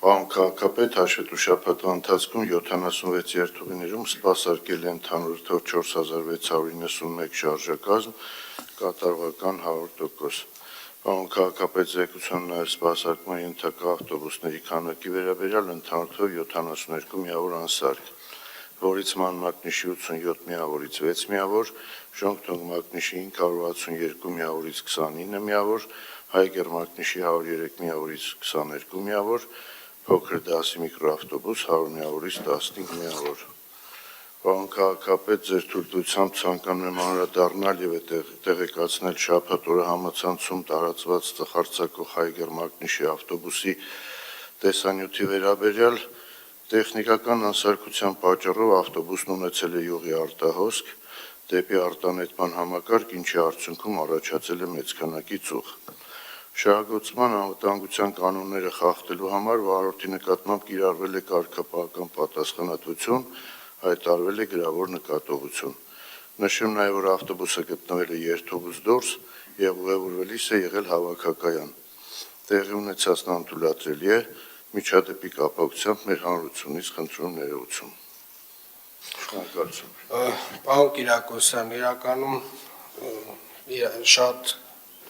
Պարոն քաղաքապետ, հաշվետու շաբաթվա ընթացքում 76 երթուղիներում սպասարկել է ընդհանուր թվով 4691 շարժակազմ, կատարողական 100%։ Պարոն քաղաքապետ, զեկուցան նաև սպասարկման ենթակա ավտոբուսների քանակի վերաբերյալ ընդհանուր թվով 72 միավոր անսարք, որից ման մակնիշի 87 միավորից 6 միավոր, ժողովրդող մակնիշի 562 միավորից 29 միավոր, Հայգեր մակնիշի 103 միավորից 22 միավոր, փոքր դասի միկրոավտոբուս 100 միավորից 15 միավոր։ Պարոն քաղաքապետ, ձեր թույլտվությամբ ցանկանում եմ անդրադառնալ եւ տեղեկացնել շաբաթ օրը համացանցում տարածված ծխարցակող Հայգեր մակնիշի ավտոբուսի տեսանյութի վերաբերյալ տեխնիկական անսարքության պատճառով ավտոբուսն ունեցել է յուղի արտահոսք դեպի արտանետման համակարգ, ինչի արդյունքում առաջացել է մեծ քանակի ծուխ։ Շահագործման անվտանգության կանոնները խախտելու համար վարորդի նկատմամբ կիրառվել է կարգապահական պատասխանատվություն, հայտարարվել է գրավոր նկատողություն։ Նշեմ նաև, որ ավտոբուսը գտնվել է երթուղուց դուրս եւ ուղևորվելիս է եղել հավաքակայան։ Տեղի ունեցածն անթույլատրելի է, միջադեպի կապակցությամբ մեր հանրությունից խնդրում ներողություն։ Շնորհակալություն։ Պարոն Կիրակոսյան, իրականում շատ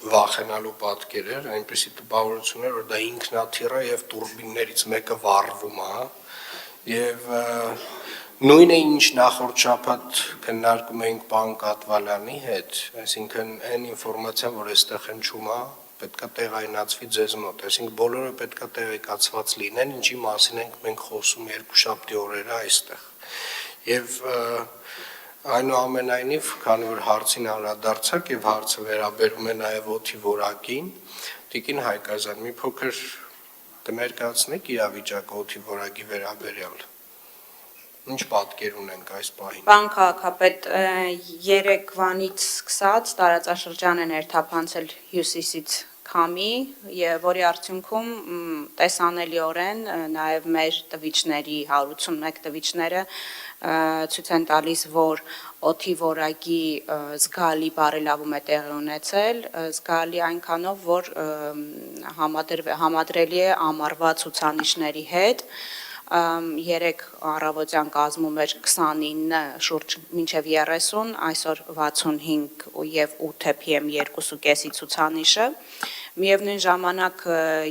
վախենալու պատկեր էր, այնպեսի տպավորություն էր, որ դա ինքնաթիռ է եւ տուրբիններից մեկը վառվում է, եւ նույնը ինչ նախորդ շաբաթ քննարկում էինք պարոն Կատվալյանի հետ, այսինքն այն ինֆորմացիան, որ այստեղ հնչում է, պետք է տեղայնացվի ձեզ մոտ, այսինքն բոլորը պետք է տեղեկացված լինեն, ինչի մասին ենք մենք խոսում երկուշաբթի օրերը այստեղ։ Եվ այնուամենայնիվ, քանի որ հարցին անդրադարձակ եւ հարցը վերաբերում է նաեւ օդի որակին, Տիկին Հայկազյան, մի փոքր կներկայացնեք իրավիճակը օդի որակի վերաբերյալ։ Ինչ պատկեր ունենք այս պահին։ Պարոն քաղաքապետ, երեկվանից սկսած տարածաշրջան են երթափանցել հյուսիսից քամի, որի արդյունքում տեսանելիորեն նաև մեր տվիչների 181 տվիչները ցույց են տալիս, որ օդի որակի զգալի բարելավում է տեղի ունեցել, զգալի այնքանով, որ համադրելի է ամառվա ցուցանիշների հետ։ Երեք առավոտյան կազմում էր 29, շուրջ մինչև 30, այսօր 65 եւ 8 PM 2.5-ի ցուցանիշը։ Միևնույն ժամանակ,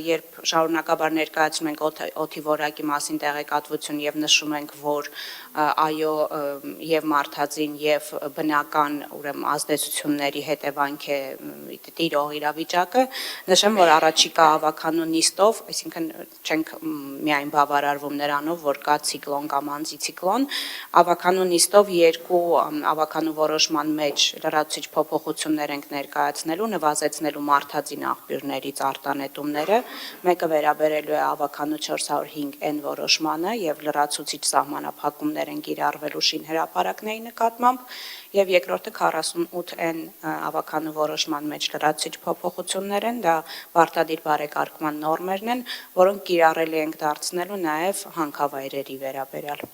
երբ շարունակաբար ներկայացնում ենք օդի որակի մասին տեղեկատվություն եւ նշում ենք, որ այո եւ մարդածին եւ բնական ուրեմն ազդեցությունների հետևանք է տիրող իրավիճակը, նշեմ, որ առաջիկա ավականու նիստով, այսինքն չենք միայն բավարարվում նրանով, որ կա ցիկլոն կամ անտիցիկլոն, ավականու նիստով երկու ավականու որոշման մեջ լրացուցիչ փոփոխություններ ենք ներկայացնելու, նվազեցնելու մարդածին աղբյուրներից արտանետումները, մեկը վերաբերելու է ավականու 405N որոշմանը եւ լրացուցիչ սահմանափակումներ են կիրառվելու շինհրապարակների նկատմամբ եւ երկրորդը 48N ավականու որոշման մեջ լրացուցիչ փոփոխություններ են, դա պարտադիր բարեկարգման նորմերն են, որոնք կիրառելի ենք դարձնելու նաեւ հանքավայրերի վերաբերյալ։